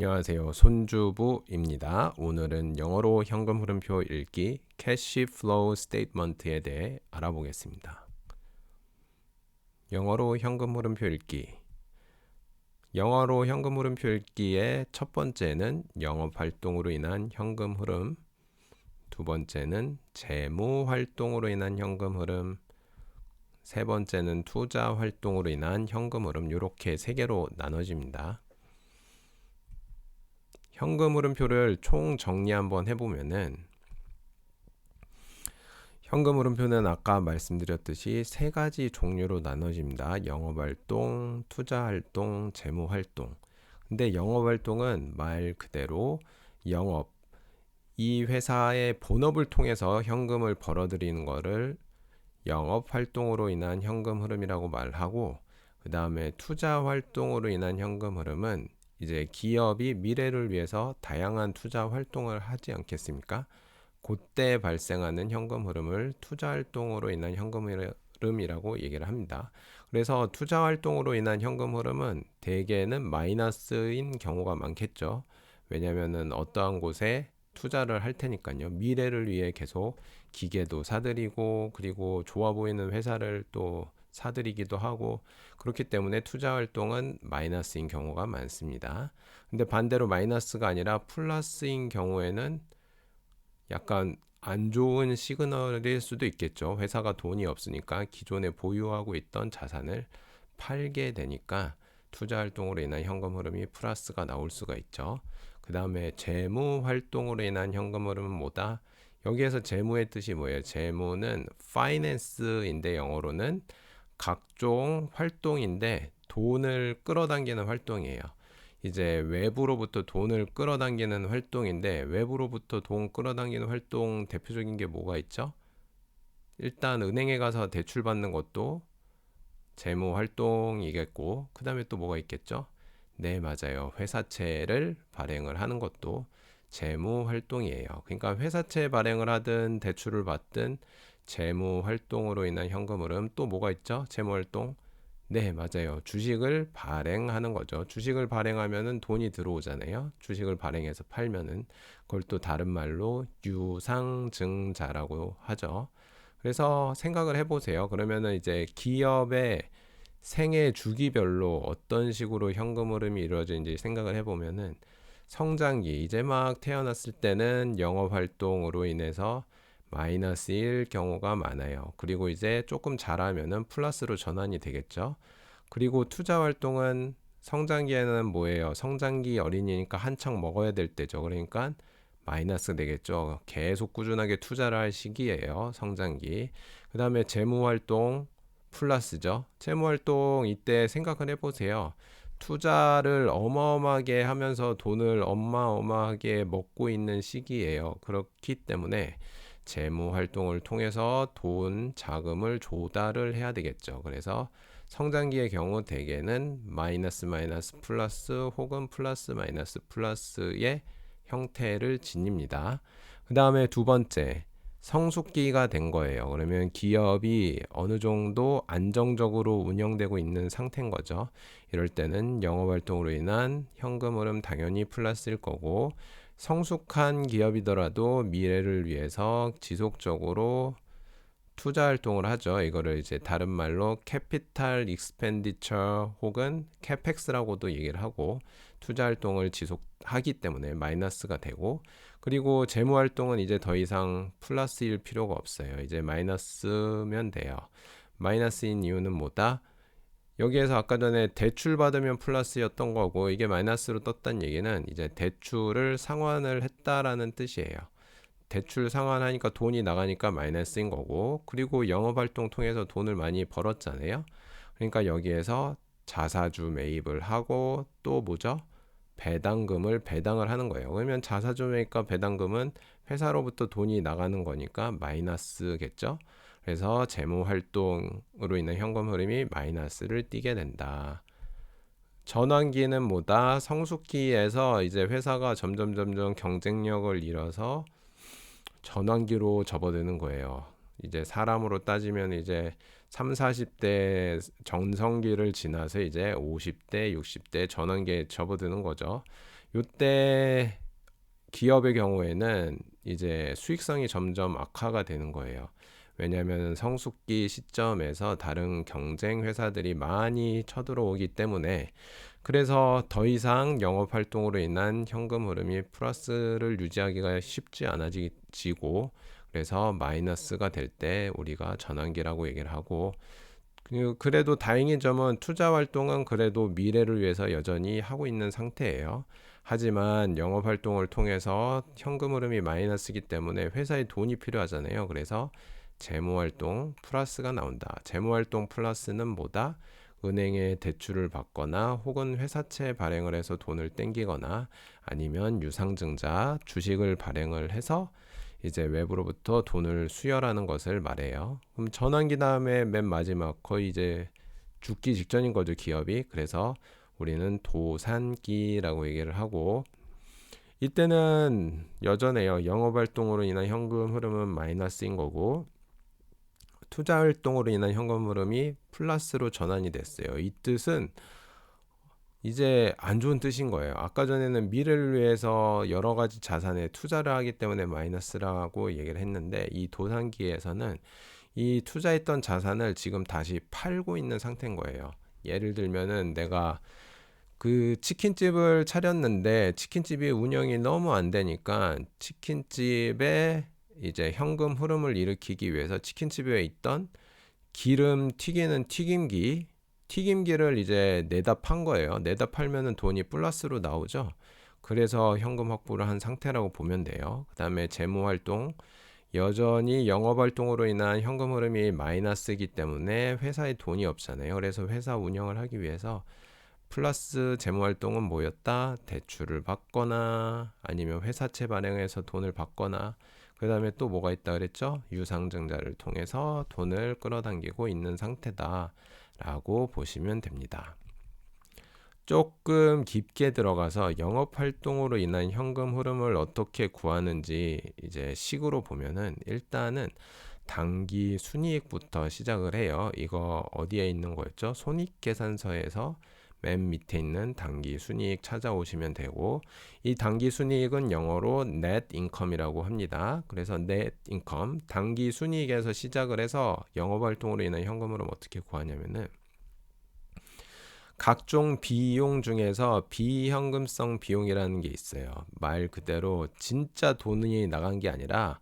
안녕하세요. 손주부입니다. 오늘은 영어로 현금 흐름표 읽기 Cash Flow Statement에 대해 알아보겠습니다. 영어로 현금 흐름표 읽기. 영어로 현금 흐름표 읽기의 첫 번째는 영업 활동으로 인한 현금 흐름, 두 번째는 재무 활동으로 인한 현금 흐름, 세 번째는 투자 활동으로 인한 현금 흐름, 이렇게 세 개로 나눠집니다. 현금 흐름표를 총 정리 한번 해보면은 현금 흐름표는 아까 말씀드렸듯이 세 가지 종류로 나눠집니다. 영업활동, 투자활동, 재무활동. 근데 영업활동은 말 그대로 영업, 이 회사의 본업을 통해서 현금을 벌어들이는 거를 영업활동으로 인한 현금 흐름이라고 말하고, 그 다음에 투자활동으로 인한 현금 흐름은 이제 기업이 미래를 위해서 다양한 투자 활동을 하지 않겠습니까? 그때 발생하는 현금 흐름을 투자 활동으로 인한 현금 흐름이라고 얘기를 합니다. 그래서 투자 활동으로 인한 현금 흐름은 대개는 마이너스인 경우가 많겠죠. 왜냐면은 어떠한 곳에 투자를 할 테니까요. 미래를 위해 계속 기계도 사들이고, 그리고 좋아 보이는 회사를 또 사들이기도 하고, 그렇기 때문에 투자 활동은 마이너스인 경우가 많습니다. 근데 반대로 마이너스가 아니라 플러스인 경우에는 약간 안 좋은 시그널일 수도 있겠죠. 회사가 돈이 없으니까 기존에 보유하고 있던 자산을 팔게 되니까 투자 활동으로 인한 현금 흐름이 플러스가 나올 수가 있죠. 그 다음에 재무 활동으로 인한 현금 흐름은 뭐다? 여기에서 재무의 뜻이 뭐예요? 재무는 finance인데 영어로는 각종 활동인데 돈을 끌어당기는 활동이에요. 이제 외부로부터 돈을 끌어당기는 활동인데, 외부로부터 돈 끌어당기는 활동 대표적인 게 뭐가 있죠? 일단 은행에 가서 대출 받는 것도 재무 활동이겠고, 그 다음에 또 뭐가 있겠죠? 네, 맞아요. 회사채를 발행을 하는 것도 재무 활동이에요. 그러니까 회사채 발행을 하든 대출을 받든 재무 활동으로 인한 현금 흐름, 또 뭐가 있죠? 재무 활동. 네, 맞아요. 주식을 발행하는 거죠. 주식을 발행하면은 돈이 들어오잖아요. 주식을 발행해서 팔면은 그걸 또 다른 말로 유상증자라고 하죠. 그래서 생각을 해보세요. 그러면은 이제 기업의 생애 주기별로 어떤 식으로 현금 흐름이 이루어지는지 생각을 해보면은, 성장기, 이제 막 태어났을 때는 영업 활동으로 인해서 마이너스일 경우가 많아요. 그리고 이제 조금 자라면은 플러스로 전환이 되겠죠. 그리고 투자 활동은 성장기에는 뭐예요? 성장기 어린이니까 한창 먹어야 될 때죠. 그러니까 마이너스 되겠죠. 계속 꾸준하게 투자를 할 시기예요. 성장기. 그 다음에 재무 활동 플러스죠. 재무 활동 이때 생각을 해보세요. 투자를 어마어마하게 하면서 돈을 어마어마하게 먹고 있는 시기예요. 그렇기 때문에 재무 활동을 통해서 돈, 자금을 조달을 해야 되겠죠. 그래서 성장기의 경우 대개는 마이너스 마이너스 플러스 혹은 플러스 마이너스 플러스의 형태를 지닙니다. 그 다음에 두 번째, 성숙기가 된 거예요. 그러면 기업이 어느 정도 안정적으로 운영되고 있는 상태인 거죠. 이럴 때는 영업활동으로 인한 현금 흐름 당연히 플러스일 거고, 성숙한 기업이더라도 미래를 위해서 지속적으로 투자 활동을 하죠. 이거를 이제 다른 말로 캐피탈 익스펜디처 혹은 캐펙스라고도 얘기를 하고, 투자 활동을 지속하기 때문에 마이너스가 되고, 그리고 재무 활동은 이제 더 이상 플러스일 필요가 없어요. 이제 마이너스면 돼요. 마이너스인 이유는 뭐다? 여기에서 아까 전에 대출 받으면 플러스였던 거고, 이게 마이너스로 떴다는 얘기는 이제 대출을 상환을 했다라는 뜻이에요. 대출 상환하니까 돈이 나가니까 마이너스인 거고, 그리고 영업활동 통해서 돈을 많이 벌었잖아요. 그러니까 여기에서 자사주 매입을 하고, 또 뭐죠? 배당금을 배당을 하는 거예요. 그러면 자사주 매입과 배당금은 회사로부터 돈이 나가는 거니까 마이너스겠죠. 그래서 재무 활동으로 인한 현금 흐름이 마이너스를 띠게 된다. 전환기는 뭐다? 성숙기에서 이제 회사가 점점 경쟁력을 잃어서 전환기로 접어드는 거예요. 이제 사람으로 따지면 이제 3, 40대 정성기를 지나서 이제 50대, 60대 전환기에 접어드는 거죠. 요때 기업의 경우에는 이제 수익성이 점점 악화가 되는 거예요. 왜냐하면 성숙기 시점에서 다른 경쟁 회사들이 많이 쳐들어오기 때문에, 그래서 더 이상 영업 활동으로 인한 현금 흐름이 플러스를 유지하기가 쉽지 않아지고, 그래서 마이너스가 될 때 우리가 전환기라고 얘기를 하고, 그래도 다행인 점은 투자 활동은 그래도 미래를 위해서 여전히 하고 있는 상태예요. 하지만 영업 활동을 통해서 현금 흐름이 마이너스이기 때문에 회사에 돈이 필요하잖아요. 그래서 재무 활동 플러스가 나온다. 재무 활동 플러스는 뭐다? 은행에 대출을 받거나 혹은 회사채 발행을 해서 돈을 땡기거나 아니면 유상증자 주식을 발행을 해서 이제 외부로부터 돈을 수혈하는 것을 말해요. 그럼 전환기 다음에 맨 마지막 거의 이제 죽기 직전인 거죠, 기업이. 그래서 우리는 도산기라고 얘기를 하고, 이때는 여전해요. 영업 활동으로 인한 현금 흐름은 마이너스인 거고 투자 활동으로 인한 현금 흐름이 플러스로 전환이 됐어요. 이 뜻은 이제 안 좋은 뜻인 거예요. 아까 전에는 미래를 위해서 여러 가지 자산에 투자를 하기 때문에 마이너스라고 얘기를 했는데, 이 도산기에서는 이 투자했던 자산을 지금 다시 팔고 있는 상태인 거예요. 예를 들면은 내가 그 치킨집을 차렸는데 치킨집이 운영이 너무 안 되니까 치킨집에 이제 현금 흐름을 일으키기 위해서 치킨집에 있던 기름 튀기는 튀김기를 이제 내다 판 거예요. 내다 팔면은 돈이 플러스로 나오죠. 그래서 현금 확보를 한 상태라고 보면 돼요. 그 다음에 재무 활동, 여전히 영업 활동으로 인한 현금 흐름이 마이너스이기 때문에 회사에 돈이 없잖아요. 그래서 회사 운영을 하기 위해서 플러스 재무 활동은 뭐였다? 대출을 받거나 아니면 회사채 발행해서 돈을 받거나, 그 다음에 또 뭐가 있다 그랬죠? 유상증자를 통해서 돈을 끌어당기고 있는 상태다 라고 보시면 됩니다. 조금 깊게 들어가서 영업 활동으로 인한 현금 흐름을 어떻게 구하는지 이제 식으로 보면은, 일단은 단기 순이익부터 시작을 해요. 이거 어디에 있는 거였죠? 손익계산서에서 맨 밑에 있는 단기 순이익 찾아오시면 되고, 이 단기 순이익은 영어로 net income이라고 합니다. 그래서 net income, 단기 순이익에서 시작을 해서 영업 활동으로 인한 현금을 어떻게 구하냐면은, 각종 비용 중에서 비현금성 비용이라는 게 있어요. 말 그대로 진짜 돈이 나간 게 아니라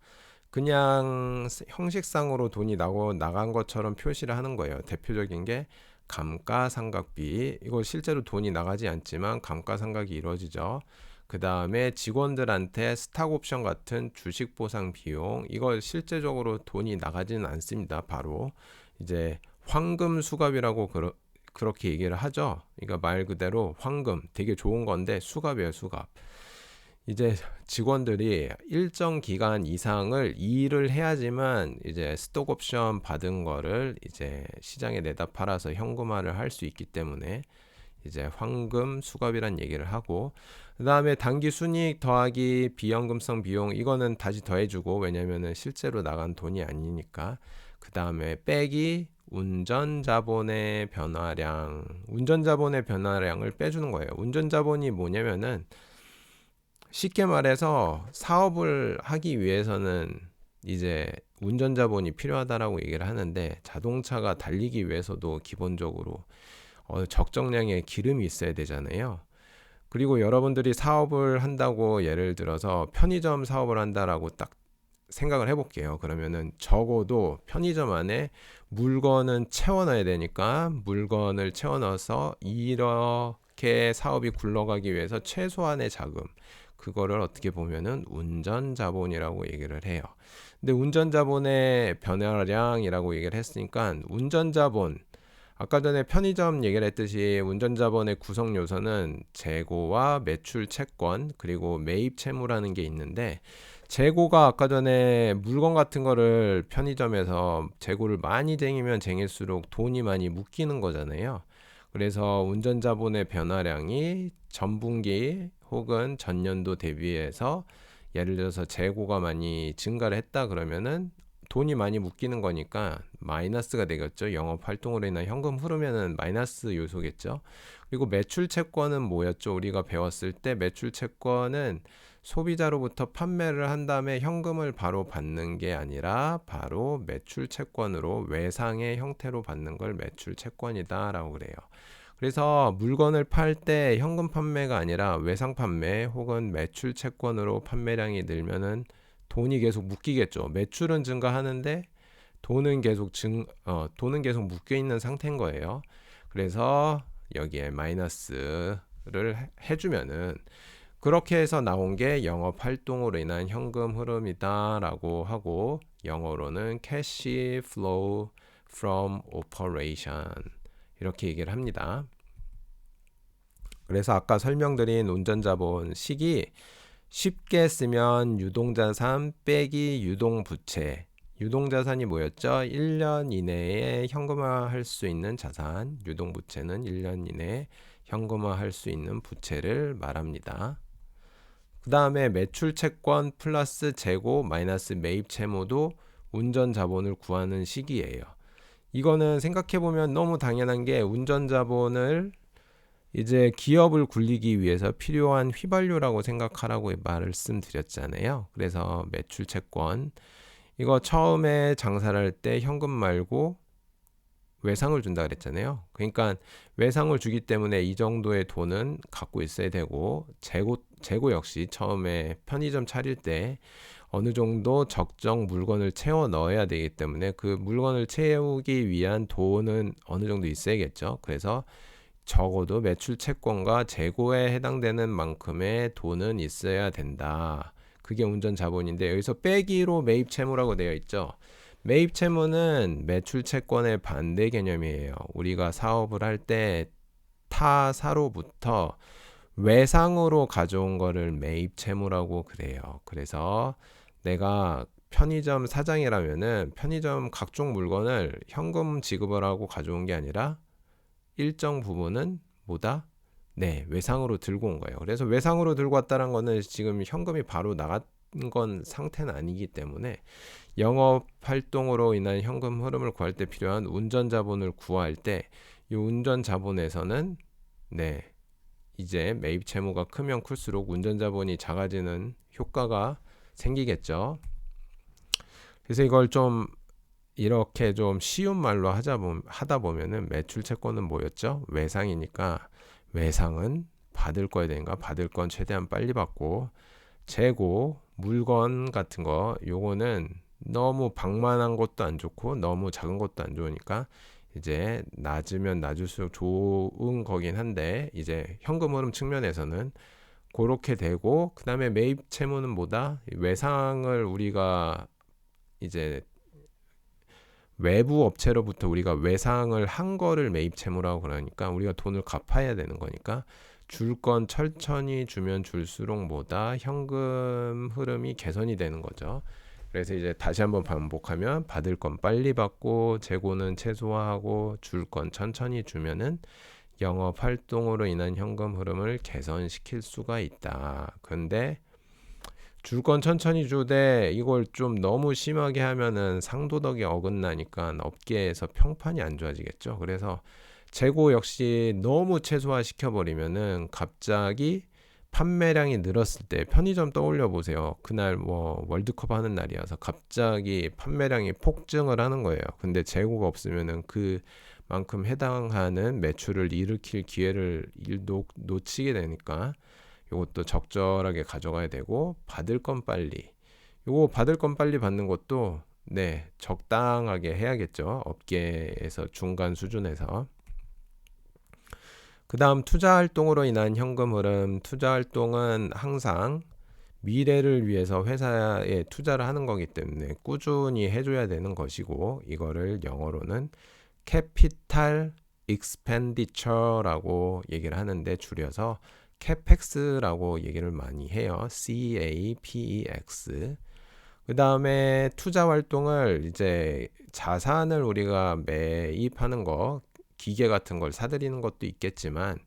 그냥 형식상으로 돈이 나간 것처럼 표시를 하는 거예요. 대표적인 게 감가상각비, 이거 실제로 돈이 나가지 않지만 감가상각이 이루어지죠. 그 다음에 직원들한테 스탁옵션 같은 주식 보상 비용, 이거 실제적으로 돈이 나가지는 않습니다. 바로 이제 황금 수갑이라고 그렇게 얘기를 하죠. 그러니까 말 그대로 황금, 되게 좋은 건데 수갑이에요, 수갑. 이제 직원들이 일정 기간 이상을 일을 해야지만 이제 스톡 옵션 받은 거를 이제 시장에 내다 팔아서 현금화를 할 수 있기 때문에 이제 황금 수갑이란 얘기를 하고, 그 다음에 단기 순이익 더하기 비현금성 비용, 이거는 다시 더해주고, 왜냐면은 실제로 나간 돈이 아니니까. 그 다음에 빼기 운전자본의 변화량, 운전자본의 변화량을 빼주는 거예요. 운전자본이 뭐냐면은 쉽게 말해서 사업을 하기 위해서는 이제 운전자본이 필요하다라고 얘기를 하는데, 자동차가 달리기 위해서도 기본적으로 적정량의 기름이 있어야 되잖아요. 그리고 여러분들이 사업을 한다고 예를 들어서 편의점 사업을 한다라고 딱 생각을 해볼게요. 그러면은 적어도 편의점 안에 물건은 채워넣어야 되니까 물건을 채워넣어서 이렇게 사업이 굴러가기 위해서 최소한의 자금, 그거를 어떻게 보면은 운전자본이라고 얘기를 해요. 근데 운전자본의 변화량이라고 얘기를 했으니까, 운전자본, 아까 전에 편의점 얘기를 했듯이 운전자본의 구성 요소는 재고와 매출 채권 그리고 매입 채무라는 게 있는데, 재고가 아까 전에 물건 같은 거를 편의점에서 재고를 많이 쟁이면 쟁일수록 돈이 많이 묶이는 거잖아요. 그래서 운전자본의 변화량이 전분기 혹은 전년도 대비해서 예를 들어서 재고가 많이 증가를 했다 그러면은 돈이 많이 묶이는 거니까 마이너스가 되겠죠. 영업 활동으로 인한 현금 흐르면은 마이너스 요소겠죠. 그리고 매출 채권은 뭐였죠? 우리가 배웠을 때 매출 채권은 소비자로부터 판매를 한 다음에 현금을 바로 받는 게 아니라 바로 매출 채권으로 외상의 형태로 받는 걸 매출 채권이다라고 그래요. 그래서 물건을 팔 때 현금 판매가 아니라 외상 판매 혹은 매출 채권으로 판매량이 늘면은 돈이 계속 묶이겠죠. 매출은 증가하는데 돈은 계속 묶여 있는 상태인 거예요. 그래서 여기에 마이너스를 해주면은 그렇게 해서 나온 게 영업 활동으로 인한 현금 흐름이다라고 하고 영어로는 cash flow from operation 이렇게 얘기를 합니다. 그래서 아까 설명드린 운전자본 식이 쉽게 쓰면 유동자산 빼기 유동부채. 유동자산이 뭐였죠? 1년 이내에 현금화할 수 있는 자산. 유동부채는 1년 이내에 현금화할 수 있는 부채를 말합니다. 그 다음에 매출채권 플러스 재고 마이너스 매입채무도 운전자본을 구하는 식이에요. 이거는 생각해보면 너무 당연한 게 운전자본을 이제 기업을 굴리기 위해서 필요한 휘발유라고 생각하라고 말씀드렸잖아요. 그래서 매출채권 이거 처음에 장사를 할 때 현금 말고 외상을 준다 그랬잖아요. 그러니까 외상을 주기 때문에 이 정도의 돈은 갖고 있어야 되고 재고 역시 처음에 편의점 차릴 때 어느 정도 적정 물건을 채워 넣어야 되기 때문에 그 물건을 채우기 위한 돈은 어느 정도 있어야겠죠. 그래서 적어도 매출 채권과 재고에 해당되는 만큼의 돈은 있어야 된다. 그게 운전 자본인데 여기서 빼기로 매입 채무라고 되어 있죠. 매입 채무는 매출 채권의 반대 개념이에요. 우리가 사업을 할 때 타사로부터 외상으로 가져온 거를 매입 채무라고 그래요. 그래서 내가 편의점 사장이라면은 편의점 각종 물건을 현금 지급을 하고 가져온 게 아니라 일정 부분은 뭐다? 네, 외상으로 들고 온 거예요. 그래서 외상으로 들고 왔다는 거는 지금 현금이 바로 나간 건 상태는 아니기 때문에 영업 활동으로 인한 현금 흐름을 구할 때 필요한 운전 자본을 구할 때 이 운전 자본에서는 네, 이제 매입 채무가 크면 클수록 운전 자본이 작아지는 효과가 생기겠죠. 그래서 이걸 좀 이렇게 좀 쉬운 말로 하다 보면은 매출 채권은 뭐였죠? 외상이니까 외상은 받을 거야 되니까 받을 건 최대한 빨리 받고 재고 물건 같은 거 요거는 너무 방만한 것도 안 좋고 너무 작은 것도 안 좋으니까 이제 낮으면 낮을수록 좋은 거긴 한데 이제 현금 흐름 측면에서는 그렇게 되고 그 다음에 매입 채무는 뭐다? 외상을 우리가 이제 외부 업체로부터 우리가 외상을 한 거를 매입 채무라고 그러니까 우리가 돈을 갚아야 되는 거니까 줄 건 천천히 주면 줄수록 뭐다 현금 흐름이 개선이 되는 거죠. 그래서 이제 다시 한번 반복하면 받을 건 빨리 받고 재고는 최소화하고 줄 건 천천히 주면은 영업 활동으로 인한 현금 흐름을 개선시킬 수가 있다. 근데 줄 건 천천히 주되 이걸 좀 너무 심하게 하면은 상도덕이 어긋나니까 업계에서 평판이 안 좋아지겠죠. 그래서 재고 역시 너무 최소화 시켜버리면은 갑자기 판매량이 늘었을 때 편의점 떠올려 보세요. 그날 뭐 월드컵 하는 날이어서 갑자기 판매량이 폭증을 하는 거예요. 근데 재고가 없으면은 그만큼 해당하는 매출을 일으킬 기회를 놓치게 되니까 요것도 적절하게 가져가야 되고 받을 건 빨리 요거 받을 건 빨리 받는 것도 네 적당하게 해야겠죠. 업계에서 중간 수준에서 그 다음 투자 활동으로 인한 현금 흐름. 투자 활동은 항상 미래를 위해서 회사에 투자를 하는 거기 때문에 꾸준히 해줘야 되는 것이고 이거를 영어로는 캐피탈 익스펜디처라고 얘기를 하는데 줄여서 CAPEX라고 얘기를 많이 해요. CAPEX. 그 다음에 투자 활동을 이제 자산을 우리가 매입하는 거 기계 같은 걸 사들이는 것도 있겠지만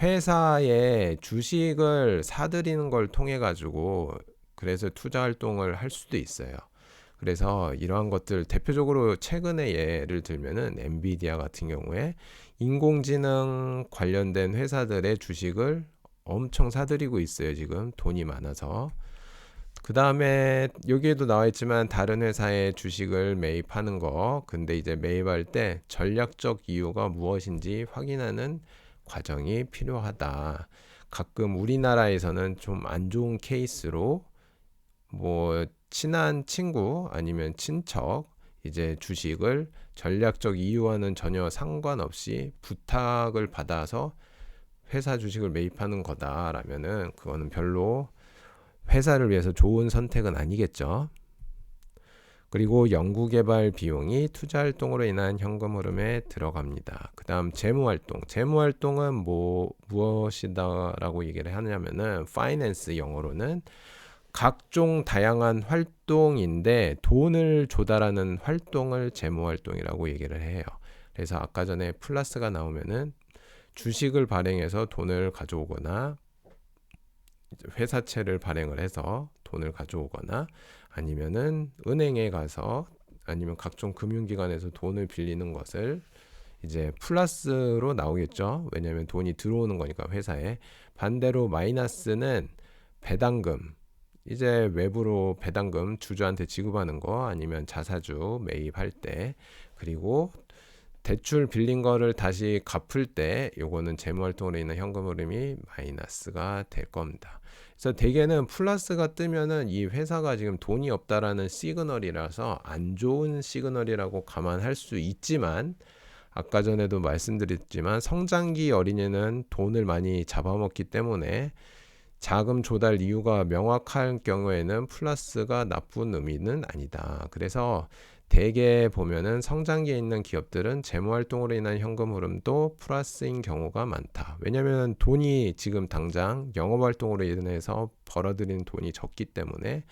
회사의 주식을 사들이는 걸 통해 가지고 그래서 투자 활동을 할 수도 있어요. 그래서 이러한 것들 대표적으로 최근에 예를 들면은 엔비디아 같은 경우에 인공지능 관련된 회사들의 주식을 엄청 사들이고 있어요. 지금 돈이 많아서. 그 다음에 여기에도 나와 있지만 다른 회사의 주식을 매입하는 거. 근데 이제 매입할 때 전략적 이유가 무엇인지 확인하는 과정이 필요하다. 가끔 우리나라에서는 좀 안 좋은 케이스로 뭐 친한 친구 아니면 친척 이제 주식을 전략적 이유와는 전혀 상관없이 부탁을 받아서 회사 주식을 매입하는 거다라면은 그거는 별로 회사를 위해서 좋은 선택은 아니겠죠. 그리고 연구개발 비용이 투자활동으로 인한 현금 흐름에 들어갑니다. 그 다음 재무활동. 재무활동은 무엇이다라고 얘기를 하냐면은 파이낸스 영어로는 각종 다양한 활동인데 돈을 조달하는 활동을 재무활동이라고 얘기를 해요. 그래서 아까 전에 플러스가 나오면은 주식을 발행해서 돈을 가져오거나 회사채를 발행을 해서 돈을 가져오거나 아니면은 은행에 가서 아니면 각종 금융기관에서 돈을 빌리는 것을 이제 플러스로 나오겠죠. 왜냐하면 돈이 들어오는 거니까 회사에. 반대로 마이너스는 배당금. 이제 외부로 배당금 주주한테 지급하는 거 아니면 자사주 매입할 때 그리고 대출 빌린 거를 다시 갚을 때 요거는 재무활동으로 인한 현금 흐름이 마이너스가 될 겁니다. 그래서 대개는 플러스가 뜨면은 이 회사가 지금 돈이 없다라는 시그널이라서 안 좋은 시그널이라고 감안할 수 있지만 아까 전에도 말씀드렸지만 성장기 어린이는 돈을 많이 잡아먹기 때문에 자금 조달 이유가 명확할 경우에는 플러스가 나쁜 의미는 아니다. 그래서 대개 보면은 성장기에 있는 기업들은 재무활동으로 인한 현금 흐름도 플러스인 경우가 많다. 왜냐하면 돈이 지금 당장 영업활동으로 인해서 벌어들인 돈이 적기 때문에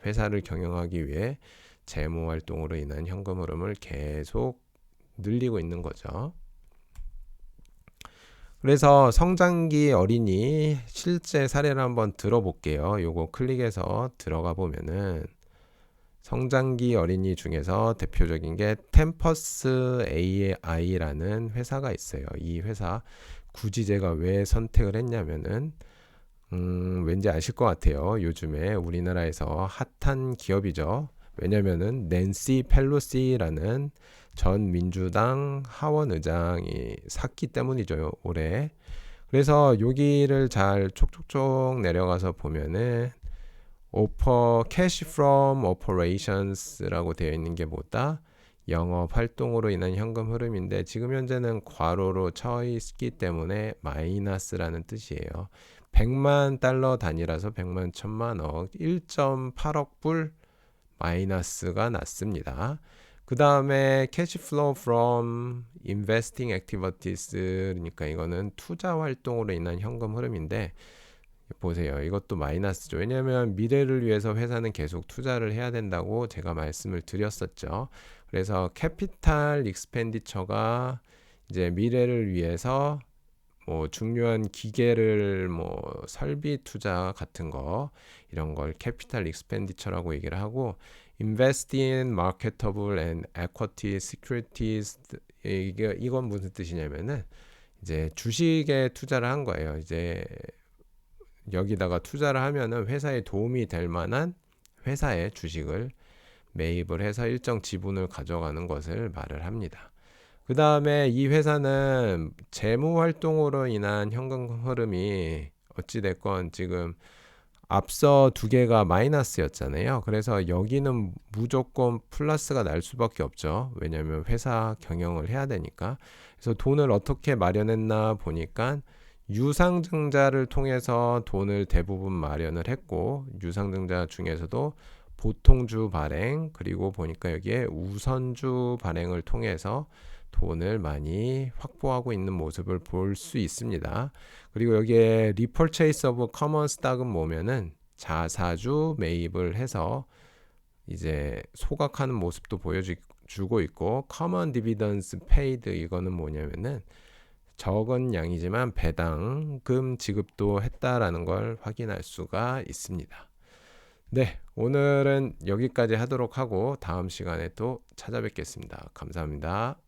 회사를 경영하기 위해 재무활동으로 인한 현금 흐름을 계속 늘리고 있는 거죠. 그래서 성장기 어린이 실제 사례를 한번 들어볼게요. 요거 클릭해서 들어가 보면은 성장기 어린이 중에서 대표적인 게 템퍼스 AI라는 회사가 있어요. 이 회사 굳이 제가 왜 선택을 했냐면은 왠지 아실 것 같아요. 요즘에 우리나라에서 핫한 기업이죠. 왜냐면은 낸시 펠로시라는 전 민주당 하원 의장이 샀기 때문이죠. 올해. 그래서 여기를 잘 촉촉촉 내려가서 보면은 cash from operations라고 되어 있는 게 뭐다? 영업 활동으로 인한 현금 흐름인데 지금 현재는 괄호로 쳐 있기 때문에 마이너스라는 뜻이에요. 100만 달러 단위라서 100만 천만억 1.8억 불 마이너스가 났습니다. 그 다음에 cash flow from investing activities 그러니까 이거는 투자 활동으로 인한 현금 흐름인데 보세요. 이것도 마이너스죠. 왜냐하면 미래를 위해서 회사는 계속 투자를 해야 된다고 제가 말씀을 드렸었죠. 그래서 캐피탈 익스펜디처가 이제 미래를 위해서 뭐 중요한 기계를 뭐 설비 투자 같은 거 이런 걸 캐피탈 익스펜디처라고 얘기를 하고 invest in marketable and equity securities 이건 무슨 뜻이냐면은 이제 주식에 투자를 한 거예요. 이제 여기다가 투자를 하면은 회사에 도움이 될 만한 회사의 주식을 매입을 해서 일정 지분을 가져가는 것을 말을 합니다. 그 다음에 이 회사는 재무 활동으로 인한 현금 흐름이 어찌됐건 지금 앞서 두 개가 마이너스였잖아요. 그래서 여기는 무조건 플러스가 날 수밖에 없죠. 왜냐하면 회사 경영을 해야 되니까. 그래서 돈을 어떻게 마련했나 보니까 유상증자를 통해서 돈을 대부분 마련을 했고 유상증자 중에서도 보통주 발행 그리고 보니까 여기에 우선주 발행을 통해서 돈을 많이 확보하고 있는 모습을 볼 수 있습니다. 그리고 여기에 repurchase of common stock은 뭐면은 자사주 매입을 해서 이제 소각하는 모습도 보여주고 있고 common dividends paid 이거는 뭐냐면은 적은 양이지만 배당금 지급도 했다라는 걸 확인할 수가 있습니다. 네, 오늘은 여기까지 하도록 하고 다음 시간에 또 찾아뵙겠습니다. 감사합니다.